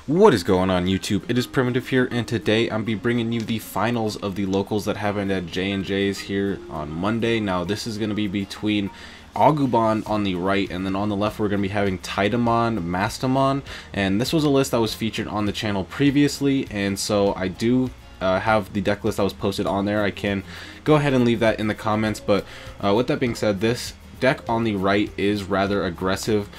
What is going on YouTube? It is Primitive here, and today I'm be bringing you the finals of the locals that happened at J&J's here on Monday. Now this is going to be between Agumon on the right, and then on the left we're going to be having Titamon, Mastemon, and this was a list that was featured on the channel previously, and so I do have the deck list that was posted on there. I can go ahead and leave that in the comments, but with that being said, this deck on the right is rather aggressive.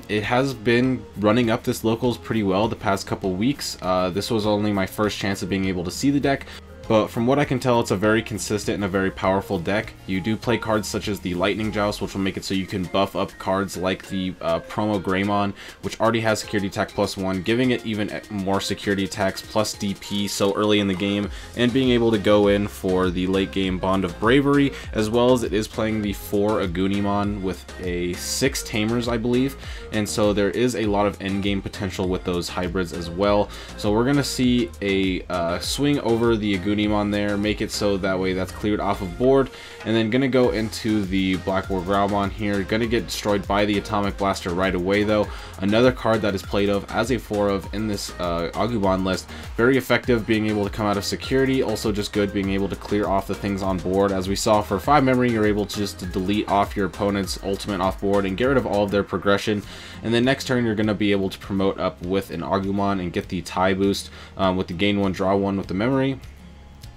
It has been running up this locals pretty well the past couple weeks. This was only my first chance of being able to see the deck, but from what I can tell, it's a very consistent and a very powerful deck. You do play cards such as the Lightning Joust, which will make it so you can buff up cards like the promo Greymon, which already has security attack +1, giving it even more security attacks plus DP so early in the game, and being able to go in for the late game Bond of Bravery, as well as it is playing the 4 Agumon with a 6 Tamers, I believe, and so there is a lot of endgame potential with those hybrids as well. So we're going to see a swing over the Agumon there, make it so that way that's cleared off of board, and then gonna go into the Bravery here. Gonna get destroyed by the Atomic Blaster right away though. Another card that is played of as a 4 of in this Agumon list. Very effective being able to come out of security, also just good being able to clear off the things on board. As we saw, for 5 memory you're able to just delete off your opponent's ultimate off board and get rid of all of their progression, and then next turn you're gonna be able to promote up with an Agumon and get the tie boost with the gain 1 draw 1 with the memory.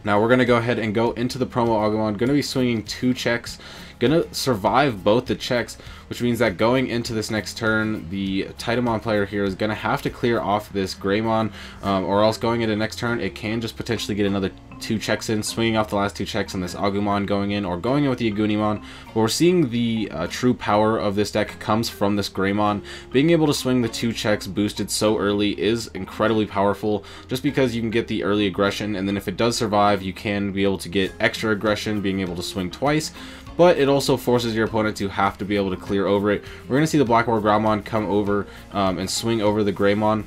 Now we're going to go ahead and go into the promo Agumon. Going to be swinging 2 checks. Going to survive both the checks, which means that going into this next turn, the Titamon player here is going to have to clear off this Greymon, or else going into next turn, it can just potentially get another 2 checks in, swinging off the last 2 checks on this Agumon going in, or going in with the Agumon. But we're seeing the true power of this deck comes from this Greymon. Being able to swing the 2 checks boosted so early is incredibly powerful, just because you can get the early aggression, and then if it does survive, you can be able to get extra aggression, being able to swing twice. But it also forces your opponent to have to be able to clear over it. We're going to see the Bravery come over and swing over the Greymon.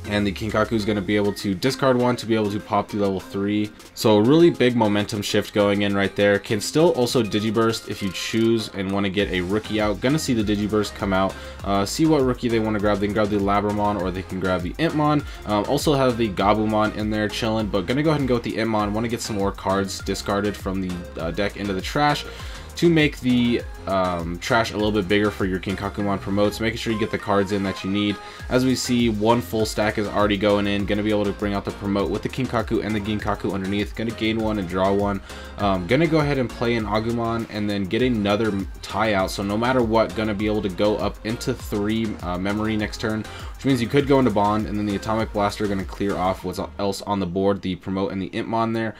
And the Kinkaku is going to be able to discard 1 to be able to pop to level 3. So a really big momentum shift going in right there. Can still also Digiburst if you choose and want to get a rookie out. Gonna see the Digiburst come out. See what rookie they want to grab. They can grab the Labramon or they can grab the Intmon. Also have the Gabumon in there chilling, but gonna go ahead and go with the Intmon. Want to get some more cards discarded from the deck into the trash to make the trash a little bit bigger for your Kinkakumon promotes, making sure you get the cards in that you need. As we see, 1 full stack is already going in. Going to be able to bring out the promote with the Kinkaku and the Ginkaku underneath. Going to gain 1 and draw 1. Going to go ahead and play an Agumon and then get another tie out. So no matter what, going to be able to go up into 3 memory next turn, which means you could go into Bond, and then the Atomic Blaster going to clear off what's else on the board, the promote and the Intmon there.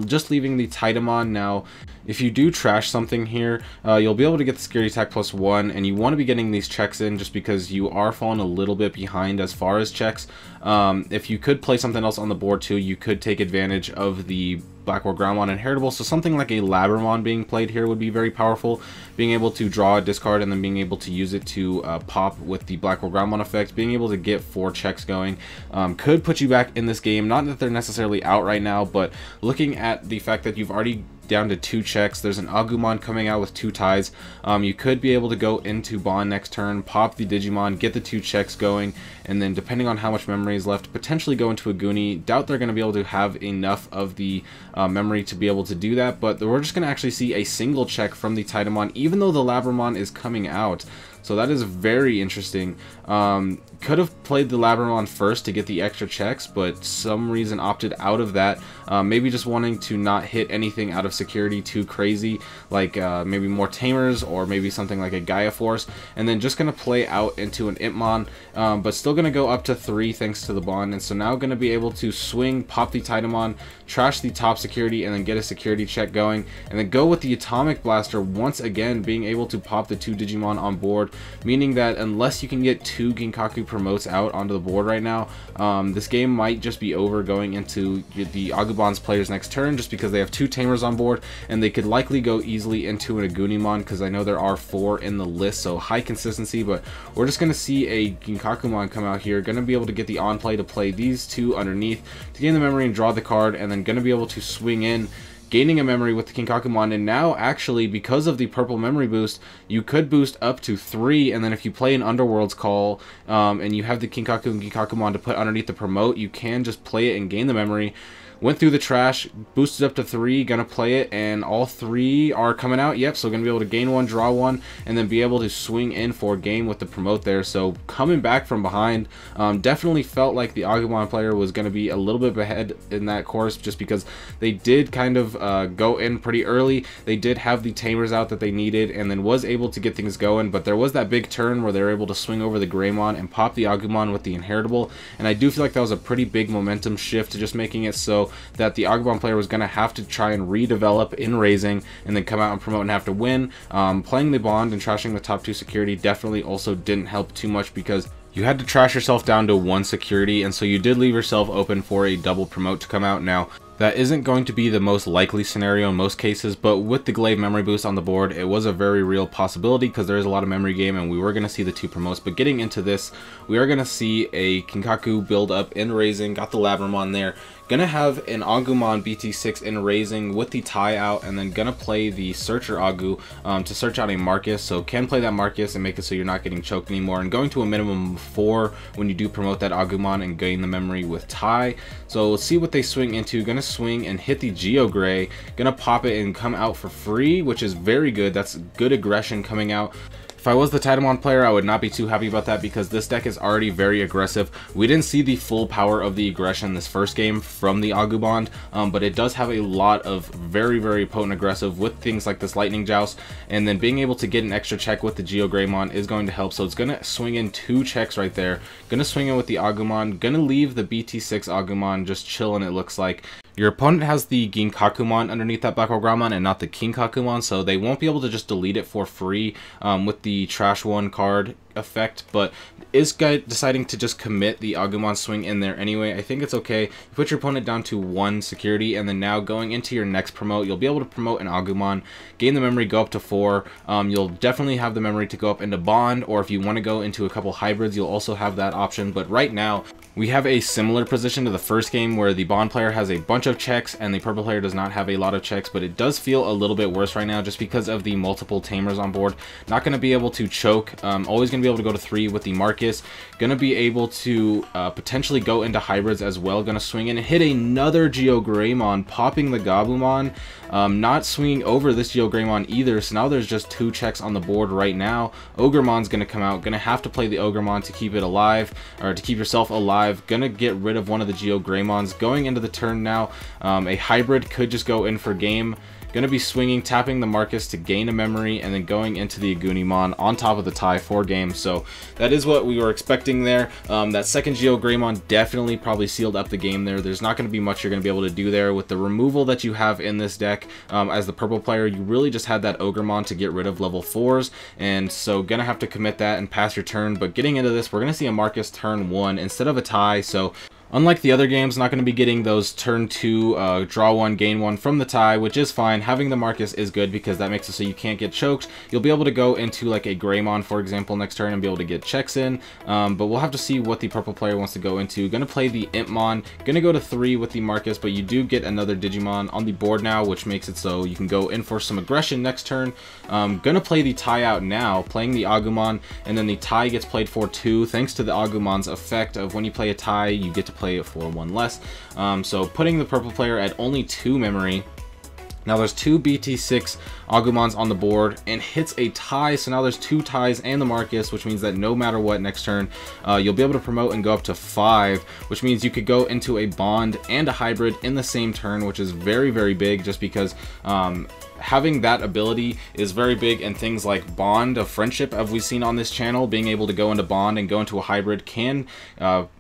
Just leaving the Titamon. Now, if you do trash something here, you'll be able to get the security attack +1, and you want to be getting these checks in just because you are falling a little bit behind as far as checks. If you could play something else on the board too, you could take advantage of the Bravery inheritable, so something like a Labramon being played here would be very powerful, being able to draw a discard and then being able to use it to pop with the Bravery effect, being able to get 4 checks going, could put you back in this game. Not that they're necessarily out right now, but looking at the fact that you've already down to 2 checks, there's an Agumon coming out with 2 ties, you could be able to go into Bond next turn, pop the Digimon, get the 2 checks going, and then depending on how much memory is left, potentially go into a Goonie. Doubt they're going to be able to have enough of the memory to be able to do that, but we're just going to actually see a single check from the Titamon, even though the Labramon is coming out. So that is very interesting. Could have played the Labramon first to get the extra checks, but some reason opted out of that. Maybe just wanting to not hit anything out of security too crazy, like maybe more Tamers or maybe something like a Gaia Force, and then just going to play out into an Intmon, but still going to go up to 3 thanks to the Bond. And so now going to be able to swing, pop the Titamon, trash the top security, and then get a security check going, and then go with the Atomic Blaster once again, being able to pop the 2 Digimon on board, meaning that unless you can get 2 Ginkaku promotes out onto the board right now, this game might just be over going into the Agumons players next turn, just because they have 2 Tamers on board, and they could likely go easily into an Agumon, because I know there are 4 in the list, so high consistency. But we're just going to see a Ginkakumon come out here, going to be able to get the on play to play these 2 underneath to gain the memory and draw the card, and then going to be able to swing in, gaining a memory with the Kinkakumon, and now actually because of the purple memory boost, you could boost up to 3, and then if you play an Underworld's Call and you have the Kinkaku and Kinkakumon to put underneath the promote, you can just play it and gain the memory. Went through the trash, boosted up to 3, gonna play it, and all 3 are coming out. Yep, so gonna be able to gain 1, draw 1, and then be able to swing in for a game with the promote there. So coming back from behind, definitely felt like the Agumon player was gonna be a little bit ahead in that course, just because they did kind of go in pretty early. They did have the tamers out that they needed, and then was able to get things going, but there was that big turn where they were able to swing over the Greymon and pop the Agumon with the inheritable, and I do feel like that was a pretty big momentum shift to just making it so that the Agumon player was going to have to try and redevelop in raising and then come out and promote and have to win. Playing the bond and trashing the top 2 security definitely also didn't help too much, because you had to trash yourself down to 1 security, and so you did leave yourself open for a double promote to come out. Now, that isn't going to be the most likely scenario in most cases, but with the Glaive memory boost on the board, it was a very real possibility because there is a lot of memory game and we were going to see the 2 promotes. But getting into this, we are going to see a Kinkaku build up in raising, got the Labramon there, gonna have an Agumon BT6 in raising with the tie out, and then gonna play the Searcher Agu to search out a Marcus. So can play that Marcus and make it so you're not getting choked anymore, and going to a minimum of 4 when you do promote that Agumon and gain the memory with tie. So let's see what they swing into. Gonna swing and hit the Geogray, gonna pop it and come out for free, which is very good. That's good aggression coming out. If I was the Titamon player, I would not be too happy about that because this deck is already very aggressive. We didn't see the full power of the aggression this first game from the Agumon, but it does have a lot of very, very potent aggressive with things like this Lightning Joust, and then being able to get an extra check with the Geogreymon is going to help. So it's going to swing in 2 checks right there. Going to swing in with the Agumon. Going to leave the BT6 Agumon just chilling, it looks like. Your opponent has the Ginkakumon underneath that Black Hole Greymon and not the Kinkakumon, so they won't be able to just delete it for free with the Trash 1 card effect, but is deciding to just commit the Agumon swing in there anyway. I think it's okay. You put your opponent down to 1 security, and then now going into your next promote, you'll be able to promote an Agumon, gain the memory, go up to 4. You'll definitely have the memory to go up into Bond, or if you want to go into a couple hybrids, you'll also have that option. But right now, we have a similar position to the first game where the Bond player has a bunch of checks and the purple player does not have a lot of checks, but it does feel a little bit worse right now just because of the multiple tamers on board. Not going to be able to choke, always going to be able to go to 3 with the Marcus, going to be able to potentially go into hybrids as well, going to swing in and hit another Geogreymon, popping the Gabumon, not swinging over this Geogreymon either, so now there's just 2 checks on the board right now. Ogremon's going to come out, going to have to play the Ogremon to keep it alive, or to keep yourself alive. Gonna get rid of one of the Geogreymons. Going into the turn now, a hybrid could just go in for game. Gonna be swinging, tapping the Marcus to gain a memory, and then going into the Agumon on top of the tie for game. So that is what we were expecting there. That second Geogreymon definitely probably sealed up the game there. There's not going to be much you're going to be able to do there. With the removal that you have in this deck as the purple player, you really just had that Ogremon to get rid of level 4s, and so gonna have to commit that and pass your turn. But getting into this, we're going to see a Marcus turn 1 instead of a tie, so unlike the other games, not going to be getting those turn 2, draw 1, gain 1 from the tie, which is fine. Having the Marcus is good because that makes it so you can't get choked. You'll be able to go into like a Greymon, for example, next turn and be able to get checks in, but we'll have to see what the purple player wants to go into. Going to play the Impmon, going to go to 3 with the Marcus, but you do get another Digimon on the board now, which makes it so you can go in for some aggression next turn. Going to play the tie out now, playing the Agumon, and then the tie gets played for 2, thanks to the Agumon's effect of when you play a tie, you get to play it for 1 less. So putting the purple player at only 2 memory. Now there's 2 BT6 Agumons on the board and hits a tie, so now there's 2 ties and the Marcus, which means that no matter what next turn, you'll be able to promote and go up to 5, which means you could go into a Bond and a hybrid in the same turn, which is very, very big just because having that ability is very big, and things like Bond of Friendship, as we've seen on this channel, being able to go into Bond and go into a hybrid can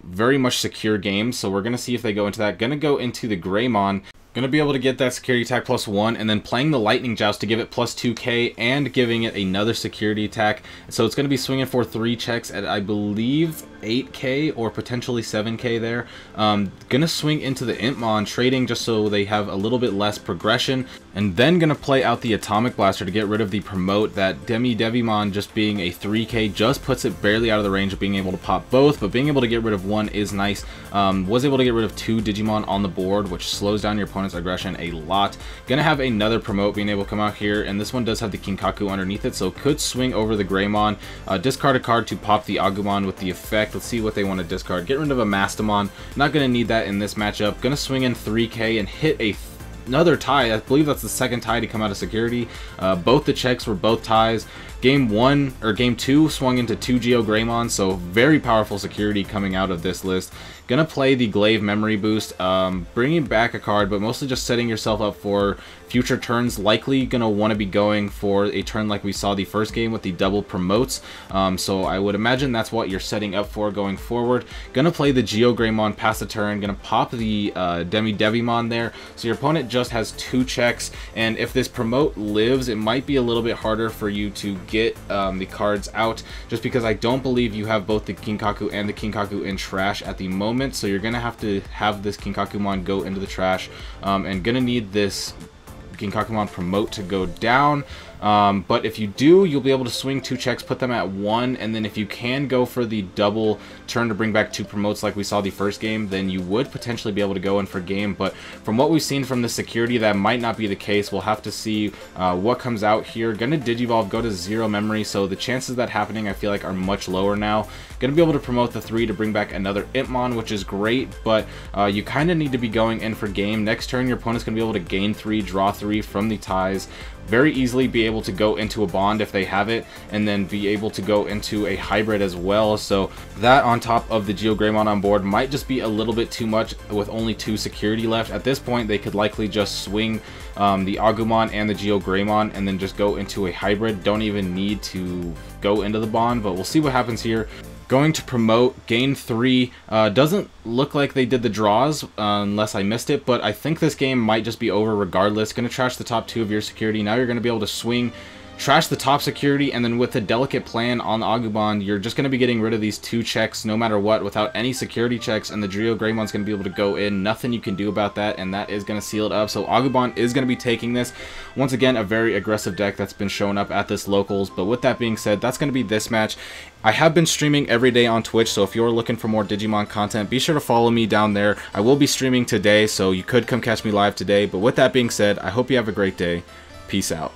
very much secure games. So we're going to see if they go into that. Going to go into the Greymon. Going to be able to get that security attack +1, and then playing the Lightning Joust to give it +2k and giving it another security attack. So it's going to be swinging for 3 checks at, I believe, 8k or potentially 7k there. Going to swing into the Impmon, trading just so they have a little bit less progression, and then going to play out the Atomic Blaster to get rid of the promote. That Devimon just being a 3k just puts it barely out of the range of being able to pop both, but being able to get rid of 1 is nice. Was able to get rid of 2 Digimon on the board, which slows down your opponent opponent's aggression a lot. Gonna have another promote being able to come out here, and this one does have the Kinkaku underneath it, so could swing over the Greymon. Discard a card to pop the Agumon with the effect. Let's see what they want to discard. Get rid of a Mastemon. Not gonna need that in this matchup. Gonna swing in 3k and hit another tie. I believe that's the second tie to come out of security. Both the checks were both ties. Game 2 swung into 2 Geo Greymon, so very powerful security coming out of this list. Gonna play the Glaive Memory Boost, bringing back a card, but mostly just setting yourself up for future turns. Likely gonna want to be going for a turn like we saw the first game with the double promotes, so I would imagine that's what you're setting up for going forward. Gonna play the Geo Greymon past the turn, gonna pop the Digimon there, so your opponent just has 2 checks, and if this promote lives, it might be a little bit harder for you to get the cards out, just because I don't believe you have both the Kinkaku and the Kinkaku in trash at the moment, so you're gonna have to have this Kinkakumon go into the trash, and gonna need this Kinkakumon promote to go down. But if you do, you'll be able to swing 2 checks, put them at 1, and then if you can go for the double turn to bring back 2 promotes like we saw the first game, then you would potentially be able to go in for game. But from what we've seen from the security, that might not be the case. We'll have to see what comes out here. Gonna Digivolve, go to 0 memory, so the chances of that happening I feel like are much lower now. Gonna be able to promote the 3 to bring back another Itmon, which is great, but you kind of need to be going in for game. Next turn, your opponent's gonna be able to gain 3, draw 3 from the ties, very easily be able to go into a bond if they have it, and then be able to go into a hybrid as well. So that on top of the Geo Greymon on board might just be a little bit too much with only 2 security left. At this point, they could likely just swing the Agumon and the Geo Greymon and then just go into a hybrid. Don't even need to go into the bond, but we'll see what happens here. Going to promote, gain 3, doesn't look like they did the draws unless I missed it, but I think this game might just be over regardless. Going to trash the top 2 of your security. Now you're going to be able to swing, trash the top security, and then with a delicate plan on the Agumon, you're just going to be getting rid of these 2 checks no matter what without any security checks, and the Geo Greymon's going to be able to go in. Nothing you can do about that, and that is going to seal it up. So Agumon is going to be taking this. Once again, a very aggressive deck that's been showing up at this locals, but with that being said, that's going to be this match. I have been streaming every day on Twitch, so if you're looking for more Digimon content, be sure to follow me down there. I will be streaming today, so you could come catch me live today. But with that being said, I hope you have a great day. Peace out.